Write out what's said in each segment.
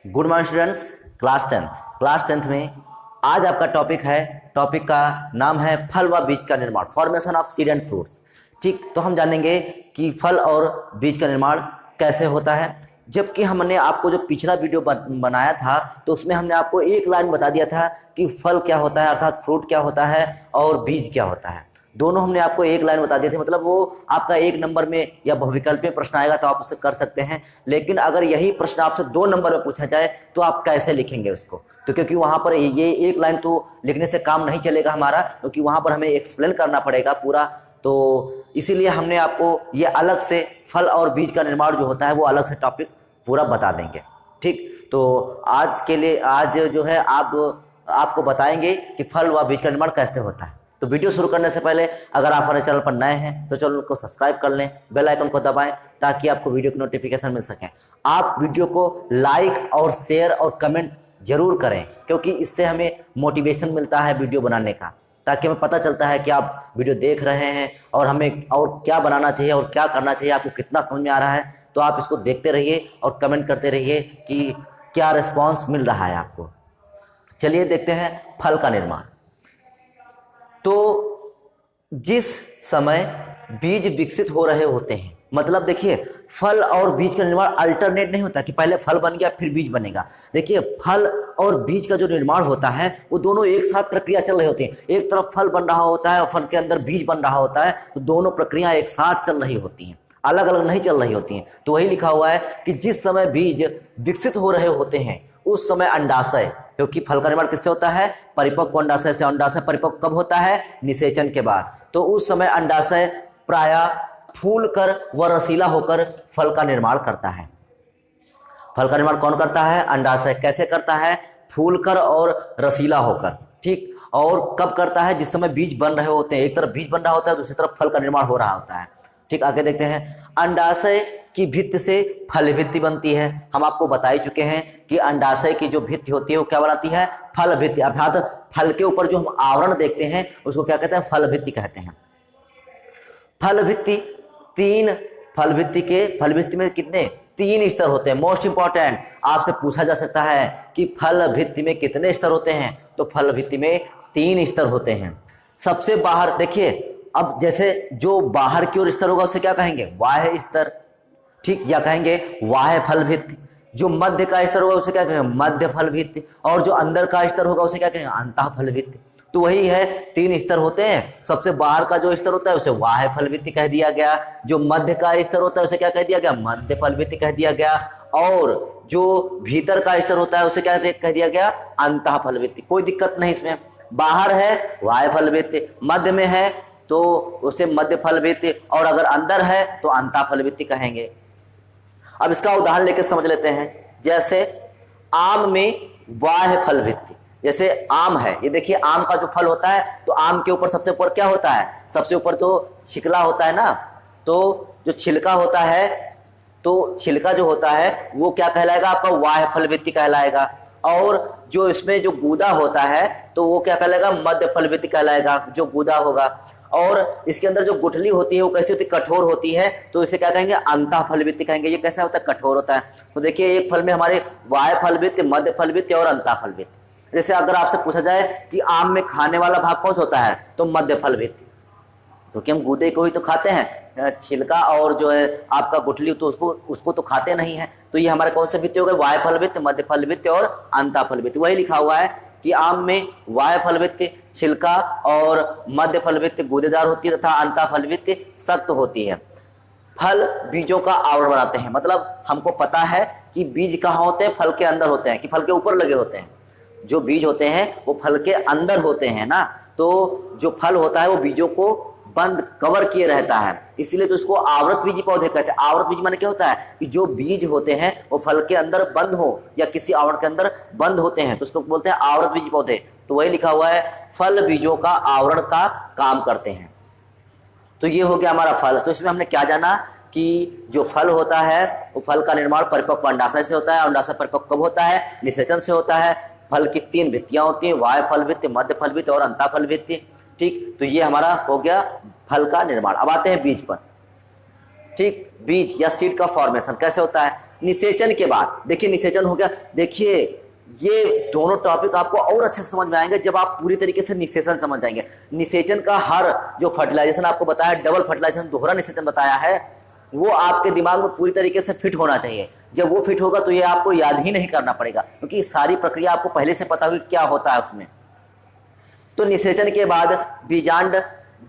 Good morning students. Class tenth में आज आपका टॉपिक का नाम है फल व बीज का निर्माण, formation of seed and fruits. ठीक, तो हम जानेंगे कि फल और बीज का निर्माण कैसे होता है। जबकि हमने आपको जो पिछला वीडियो बनाया था तो उसमें हमने आपको एक लाइन बता दिया था कि फल क्या होता है, अर्थात फ्रूट क्या होता है और बीज क्या होता है। दोनों हमने आपको एक लाइन बता दिए थे, मतलब वो आपका एक नंबर में या बहुविकल्प में प्रश्न आएगा तो आप उसे कर सकते हैं। लेकिन अगर यही प्रश्न आपसे 2 नंबर में पूछा जाए तो आप कैसे लिखेंगे उसको? तो क्योंकि वहां पर ये एक लाइन तो लिखने से काम नहीं चलेगा हमारा, क्योंकि वहां पर हमें एक्सप्लेन करना पड़ेगा पूरा। तो इसीलिए हमने आपको ये अलग से फल और बीज का निर्माण जो होता है वो अलग से टॉपिक पूरा बता देंगे। ठीक, तो आज के लिए आज जो है आपको बताएंगे कि फल व बीज का निर्माण कैसे होता है। तो वीडियो शुरू करने से पहले अगर आप हमारे चैनल पर नए हैं तो चैनल को सब्सक्राइब कर लें, बेल आइकन को दबाएं ताकि आपको वीडियो की नोटिफिकेशन मिल सके। आप वीडियो को लाइक और शेयर और कमेंट जरूर करें, क्योंकि इससे हमें मोटिवेशन मिलता है वीडियो बनाने का, ताकि हमें पता चलता है कि आप वीडियो देख रहे हैं और हमें और क्या बनाना चाहिए और क्या करना चाहिए, आपको कितना समझ में आ रहा है। तो आप इसको देखते रहिए और कमेंट करते रहिए कि क्या रिस्पॉन्स मिल रहा है आपको। चलिए देखते हैं फल का निर्माण। तो जिस समय बीज विकसित हो रहे होते हैं, मतलब देखिए फल और बीज का निर्माण अल्टरनेट नहीं होता कि पहले फल बन गया फिर बीज बनेगा। देखिए फल और बीज का जो निर्माण होता है वो दोनों एक साथ प्रक्रिया चल रही होती है। एक तरफ फल बन रहा होता है और फल के अंदर बीज बन रहा होता है, तो दोनों प्रक्रिया एक साथ चल रही होती हैं, अलग अलग नहीं चल रही होती हैं। तो वही लिखा हुआ है कि जिस समय बीज विकसित हो रहे होते हैं उस समय अंडाशय, क्योंकि फल का निर्माण किससे होता है? परिपक्व अंडाशय से। अंडाशय परिपक्व कब होता है? निषेचन के बाद। तो उस समय अंडाशय प्रायः फूल कर व रसीला होकर फल का निर्माण करता है। फल का निर्माण कौन करता है? अंडाशय। कैसे करता है? फूल कर और रसीला होकर। ठीक, और कब करता है? जिस समय बीज बन रहे होते हैं। एक तरफ बीज बन रहा होता है, दूसरी तरफ फल का निर्माण हो रहा होता है। ठीक, आगे देखते हैं। अंडाशय की भित्ति से फल भित्ति बनती है। हम आपको बता ही चुके हैं कि अंडाशय की जो भित्ति होती है वो क्या बनाती है? फल भित्ति, अर्थात फल के ऊपर जो हम आवरण देखते हैं उसको क्या कहते हैं? फल भित्ति कहते हैं। फल भित्ति फल भित्ति में कितने? 3 स्तर होते हैं। मोस्ट इंपॉर्टेंट, आपसे पूछा जा सकता है कि फल भित्ति में कितने स्तर होते हैं? तो फल भित्ति में 3 स्तर होते हैं। सबसे बाहर देखिए, अब जैसे जो बाहर की ओर स्तर होगा उसे क्या कहेंगे? बाह्य स्तर। ठीक, या कहेंगे बाह्य फल भित्ति। जो मध्य का स्तर होगा उसे क्या कहेंगे? मध्य फल भित्ति। और जो अंदर का स्तर होगा उसे क्या कहेंगे? अंतः फल भित्ति। तो वही है, 3 स्तर होते हैं। सबसे बाहर का जो स्तर होता है उसे बाह्य फल भित्ति कह दिया गया। जो मध्य का स्तर होता है उसे क्या कह दिया गया? मध्य फल भित्ति कह दिया गया। और जो भीतर का स्तर होता है उसे क्या कह दिया गया? अंतः फल भित्ति। कोई दिक्कत नहीं इसमें। बाहर है बाह्य फल भित्ति, मध्य में है तो उसे मध्य फल भित्ति, और अगर अंदर है तो अंतः फल भित्ति कहेंगे। अब इसका उदाहरण लेकर समझ लेते हैं। जैसे आम में बाह्य फल भित्ति, जैसे आम है, ये देखिए आम का जो फल होता है तो आम के ऊपर सबसे ऊपर क्या होता है? सबसे ऊपर तो छिलका होता है ना। तो जो छिलका होता है, तो छिलका जो होता है वो क्या कहलाएगा? आपका बाह्य फल भित्ति कहलाएगा। और जो इसमें जो गूदा होता है तो वो क्या कहलाएगा? मध्य फल भित्ति कहलाएगा, जो गूदा होगा। और इसके अंदर जो गुठली होती है वो कैसी होती है? कठोर होती है, तो इसे क्या कहेंगे? अंतः फल भित्ति कहेंगे। ये कैसा होता है? कठोर होता है। तो देखिए एक फल में हमारे बाह्य फल भित्ति, मध्य फल भित्ति और अंतः फल भित्ति। जैसे अगर आपसे पूछा जाए कि आम में खाने वाला भाग कौन सा होता है, तो मध्य फल भित्ति, तो कि हम गूदे को ही तो खाते हैं, छिलका और जो है आपका गुठली तो उसको तो खाते नहीं है। तो ये हमारे कौन से भित्ति हो गए? बाह्य फल भित्ति, मध्य फल भित्ति और अंतः फल भित्ति। वही लिखा हुआ है कि आम में बाह्य फल भित्ति छिलका और मध्य फल भित्ति गूदेदार होती है तथा अंतः फल भित्ति सख्त होती है। फल बीजों का आवरण बनाते हैं, मतलब हमको पता है कि बीज कहाँ होते हैं? फल के अंदर होते हैं कि फल के ऊपर लगे होते हैं? जो बीज होते हैं वो फल के अंदर होते हैं ना। तो जो फल होता है वो बीजों को बंद कवर किए रहता है, इसीलिए तो इसको आवृत बीजी पौधे कहते हैं। आवृत बीज माने क्या होता है? कि जो बीज होते हैं वो फल के अंदर बंद हो या किसी आवरण के अंदर बंद होते हैं, तो उसको बोलते हैं आवृत बीजी पौधे। तो वही लिखा हुआ है, फल बीजों का आवरण का काम करते हैं। तो ये हो गया हमारा फल। तो इसमें हमने क्या जाना कि जो फल होता है वो फल का निर्माण परिपक्व अंडाशय से होता है। अंडाशय परिपक्व कब होता है? निषेचन से होता है। फल की 3 भित्तियां होती हैं, बाह्य फल भित्ति, मध्य फल भित्ति और अंतः फल भित्ति। ठीक, तो ये हमारा हो गया फल का निर्माण। अब आते हैं बीज पर। ठीक, बीज या सीड का फॉर्मेशन कैसे होता है? निषेचन के बाद, देखिए निषेचन हो गया। देखिए ये दोनों टॉपिक आपको और अच्छे से समझ में आएंगे जब आप पूरी तरीके से निषेचन समझ जाएंगे। निषेचन का हर जो फर्टिलाइजेशन आपको बताया, डबल फर्टिलाइजेशन, दोहरा निषेचन बताया है, वो आपके दिमाग में पूरी तरीके से फिट होना चाहिए। जब वो फिट होगा तो ये आपको याद ही नहीं करना पड़ेगा, क्योंकि सारी प्रक्रिया आपको पहले से पता होगी क्या होता है उसमें। तो निषेचन के बाद बीजांड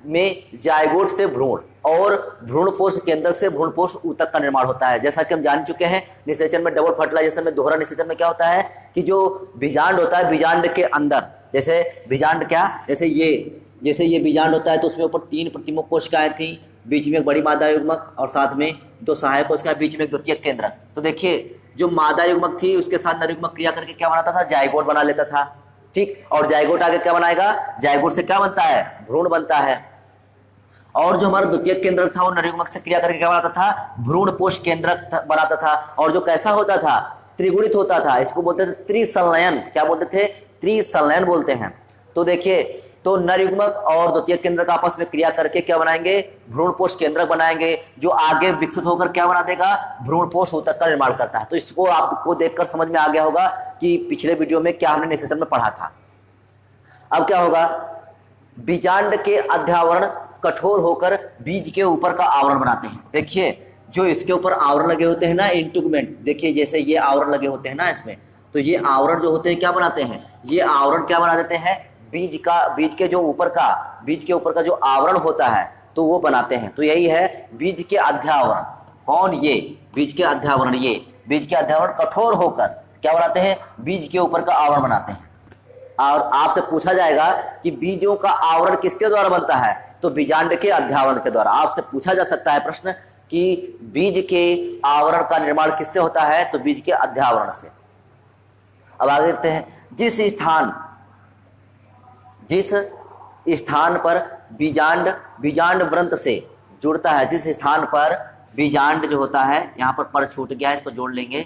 में जायगोट से भ्रूण और भ्रूणपोष केंद्र से भ्रूणपोष ऊतक का निर्माण होता है। जैसा कि हम जान चुके हैं, निषेचन में, डबल फर्टिलाइजेशन में, दोहरा निषेचन में क्या होता है कि जो बीजांड होता है, बीजांड के अंदर, जैसे बीजांड क्या, जैसे ये बीजांड होता है तो उसमें ऊपर 3 प्रतिमुख कोशिकाएं थी, बीच में एक बड़ी मादा युग्मक और साथ में 2 सहायक कोशिकाएं, बीच में एक द्वितीयक केंद्रक। तो देखिए जो मादा युग्मक थी उसके साथ नर युग्मक क्रिया करके क्या बनाता था, जायगोट बना लेता था। ठीक, और जायगोट आगे क्या बनाएगा, जायगोट से क्या बनता है, भ्रूण बनता है। और जो हमारा द्वितीयक केंद्रक था वो नर युग्मक से क्रिया करके क्या बनाता था, भ्रूणपोष केंद्रक बनाता था। और जो कैसा होता था, त्रिगुणित होता था। इसको बोलते थे त्रिसंलयन। क्या बोलते थे, त्रिसंलयन बोलते हैं। तो देखिए, तो नर युग्मक और द्वितीयक केंद्रक आपस में क्रिया करके क्या बनाएंगे, भ्रूणपोष केंद्रक बनाएंगे, जो आगे विकसित होकर क्या बना देगा, भ्रूणपोष ऊतक का निर्माण करता है। तो इसको आपको देखकर समझ में आ गया होगा कि पिछले वीडियो में क्या हमने निषेचन में पढ़ा था। अब क्या होगा, बीजांड के अध्यावरण कठोर होकर बीज के ऊपर का आवरण बनाते हैं। देखिए जो इसके ऊपर आवरण लगे होते हैं ना, इंटुगमेंट, देखिए जैसे ये आवरण लगे होते हैं ना इसमें, तो ये आवरण जो होते हैं क्या बनाते हैं, ये आवरण क्या बना देते हैं, बीज के ऊपर का जो आवरण होता है तो वो बनाते हैं। तो यही है बीज के अध्यावरण। कौन, ये बीज के अध्यावरण, ये बीज के अध्यावरण कठोर होकर क्या बनाते हैं, बीज के ऊपर का आवरण बनाते हैं। और आपसे पूछा जाएगा कि बीजों का आवरण किसके द्वारा बनता है, तो बीजांड के अध्यावरण के द्वारा। आपसे पूछा जा सकता है प्रश्न कि बीज के आवरण का निर्माण किससे होता है, तो बीज के अध्यावरण से। अब आगे देखते हैं, जिस स्थान पर बीजांड व्रंत से जुड़ता है, जिस स्थान पर बीजांड जो होता है, यहाँ पर छूट गया है, इसको जोड़ लेंगे।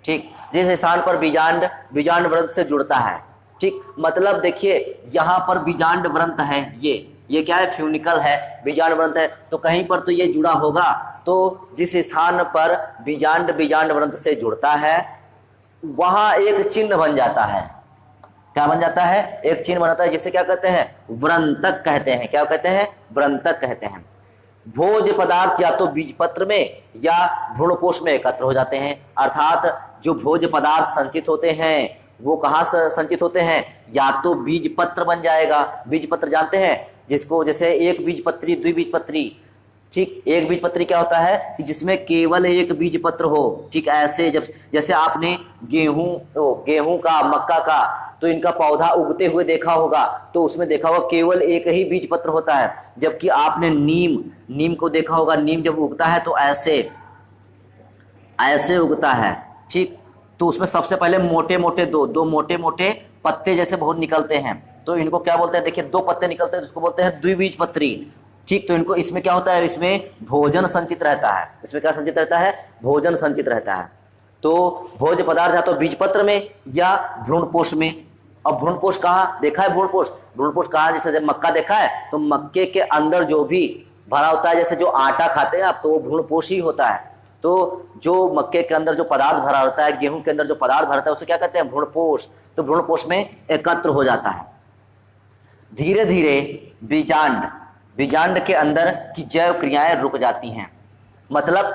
ठीक, जिस स्थान पर बीजांड व्रंत से जुड़ता है। ठीक, मतलब देखिए यहाँ पर बीजांड व्रंत है, ये क्या है, फ्यूनिकल है, बीजांड व्रंत है, तो कहीं पर तो ये जुड़ा होगा। तो जिस स्थान पर बीजांड व्रंत से जुड़ता है वहां एक चिन्ह बन जाता है। क्या बन जाता है, एक चिन्ह बनता है, जिसे क्या कहते हैं, व्रंतक कहते हैं। क्या कहते हैं, व्रंतक कहते हैं। भोज पदार्थ या तो बीजपत्र में या भ्रूणपोष में एकत्र हो जाते हैं। अर्थात जो भोज पदार्थ संचित होते हैं वो कहाँ से संचित होते हैं, या तो बीजपत्र बन जाएगा। बीजपत्र जानते हैं, जिसको जैसे एक बीजपत्री, द्विबीजपत्री। ठीक, एक बीजपत्री क्या होता है कि जिसमें केवल एक बीजपत्र हो। ठीक, ऐसे जैसे आपने गेहूं का, मक्का का, तो इनका पौधा उगते हुए देखा होगा, तो उसमें देखा होगा केवल एक ही बीजपत्र होता है। जबकि आपने नीम को देखा होगा, नीम जब उगता है तो ऐसे उगता है। ठीक, तो उसमें सबसे पहले मोटे मोटे दो मोटे मोटे पत्ते जैसे बहुत निकलते हैं, तो इनको क्या बोलते हैं, देखिए 2 पत्ते निकलते हैं, जिसको बोलते हैं द्विबीजपत्री। ठीक, तो इनको, इसमें क्या होता है, इसमें भोजन संचित रहता है। इसमें क्या संचित रहता है, भोजन संचित रहता है। तो भोज्य पदार्थ या तो बीजपत्र में या भ्रूणपोष में। अब भ्रूणपोष कहाँ देखा है, भ्रूणपोष कहाँ, जैसे जब मक्का देखा है तो मक्के के अंदर जो भी भरा होता है, जैसे जो आटा खाते हैं आप, तो वो भ्रूणपोष ही होता है। तो जो मक्के के अंदर जो पदार्थ भरा होता है, गेहूं के अंदर जो पदार्थ भरता है, उसे क्या कहते हैं, भ्रूणपोष। तो भ्रूणपोष में एकत्र हो जाता है। धीरे धीरे बीजांड के अंदर की जैव क्रियाएं रुक जाती हैं। मतलब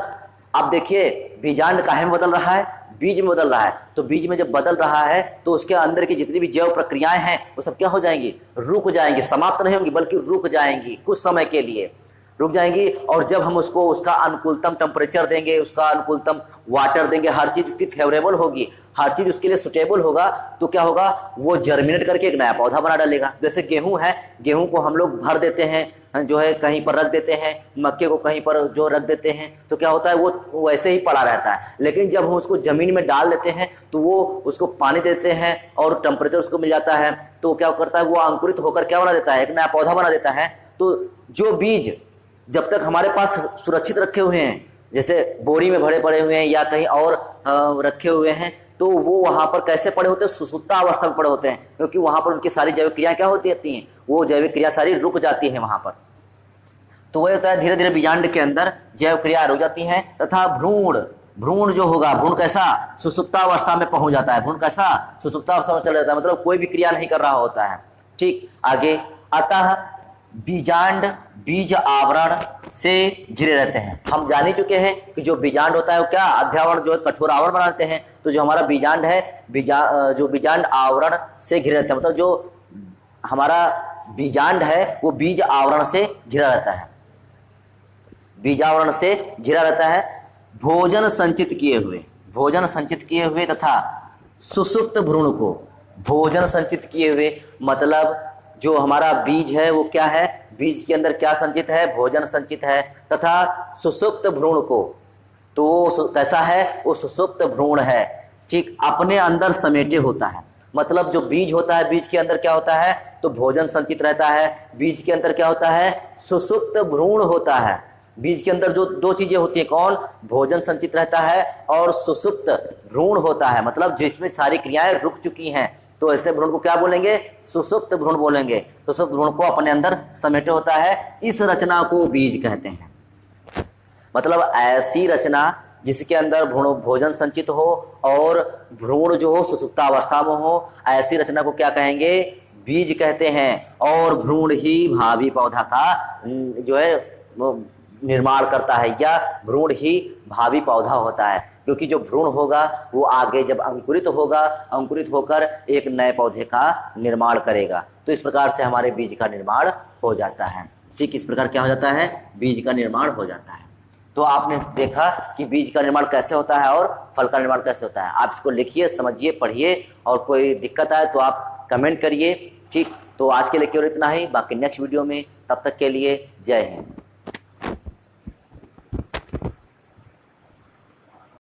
अब देखिए बीजांड काहे में बदल रहा है, बीज में बदल रहा है। तो बीज में जब बदल रहा है तो उसके अंदर की जितनी भी जैव प्रक्रियाएं हैं वो सब क्या हो जाएंगी, रुक जाएंगी। समाप्त नहीं होंगी बल्कि रुक जाएंगी, कुछ समय के लिए रुक जाएंगी। और जब हम उसको उसका अनुकूलतम टेम्परेचर देंगे, उसका अनुकूलतम वाटर देंगे, हर चीज़ उसकी फेवरेबल होगी, हर चीज़ उसके लिए सुटेबल होगा, तो क्या होगा, वो जर्मिनेट करके एक नया पौधा बना डालेगा। जैसे गेहूं है, गेहूं को हम लोग भर देते हैं, जो है कहीं पर रख देते हैं, मक्के को कहीं पर जो रख देते हैं, तो क्या होता है, वो वैसे ही पड़ा रहता है। लेकिन जब हम उसको ज़मीन में डाल देते हैं तो वो उसको पानी देते हैं और टेम्परेचर उसको मिल जाता है, तो क्या करता है, वो अंकुरित होकर क्या बना देता है, एक नया पौधा बना देता है। तो जो बीज जब तक हमारे पास सुरक्षित रखे हुए हैं, जैसे बोरी में भरे पड़े हुए हैं या कहीं और रखे हुए हैं, तो वो वहाँ पर कैसे पड़े होते हैं, सुसुप्ता अवस्था में पड़े होते हैं, क्योंकि वहाँ पर उनकी सारी जैविक क्रियाएं क्या होती रहती हैं, वो जैविक क्रिया सारी रुक जाती है वहाँ पर। तो वह होता है धीरे धीरे बीजांड के अंदर जैव क्रिया रुक जाती है तथा भ्रूण भ्रूण जो होगा, भ्रूण कैसा सुसुप्तावस्था में पहुंच जाता है, भ्रूण कैसा सुसुप्तावस्था में चला जाता है, मतलब कोई भी क्रिया नहीं कर रहा होता है। ठीक, आगे, अतः बीजांड बीज आवरण से घिरे रहते हैं। हम जान ही चुके हैं कि जो बीजांड होता है वो क्या अध्यावरण जो है कठोर आवरण बनाते हैं, तो जो हमारा बीजांड है जो बीजांड आवरण से घिरे रहते हैं, मतलब जो हमारा बीजांड है वो बीज आवरण से घिरा रहता है, बीजावरण से घिरा रहता है। भोजन संचित किए हुए तथा सुसुप्त भ्रूण को, भोजन संचित किए हुए मतलब जो हमारा बीज है वो क्या है, बीज के अंदर क्या संचित है, भोजन संचित है, तथा सुसुप्त भ्रूण को, तो वो कैसा है, वो सुसुप्त भ्रूण है। ठीक, अपने अंदर समेटे होता है, मतलब जो बीज होता है, बीज के अंदर क्या होता है, तो भोजन संचित रहता है, बीज के अंदर क्या होता है, सुसुप्त भ्रूण होता है। बीज के अंदर जो दो चीजें होती है, कौन, भोजन संचित रहता है और सुसुप्त भ्रूण होता है, मतलब जिसमें सारी क्रियाएं रुक चुकी हैं, तो ऐसे भ्रूण को क्या बोलेंगे, सुसुप्त भ्रूण बोलेंगे। सुसुप्त भ्रूण को अपने अंदर समेटे होता है, इस रचना को बीज कहते हैं। मतलब ऐसी रचना जिसके अंदर भोजन संचित हो और भ्रूण जो हो सुसुप्तावस्था में हो, ऐसी रचना को क्या कहेंगे, बीज कहते हैं। और भ्रूण ही भावी पौधा का जो है निर्माण करता है, या भ्रूण ही भावी पौधा होता है, क्योंकि जो भ्रूण होगा वो आगे जब अंकुरित होगा, अंकुरित होकर एक नए पौधे का निर्माण करेगा। तो इस प्रकार से हमारे बीज का निर्माण हो जाता है। ठीक, इस प्रकार क्या हो जाता है, बीज का निर्माण हो जाता है। तो आपने देखा कि बीज का निर्माण कैसे होता है और फल का निर्माण कैसे होता है। आप इसको लिखिए, समझिए, पढ़िए, और कोई दिक्कत आए तो आप कमेंट करिए। ठीक, तो आज के लिए केवल इतना ही, बाकी नेक्स्ट वीडियो में, तब तक के लिए जय हिंद।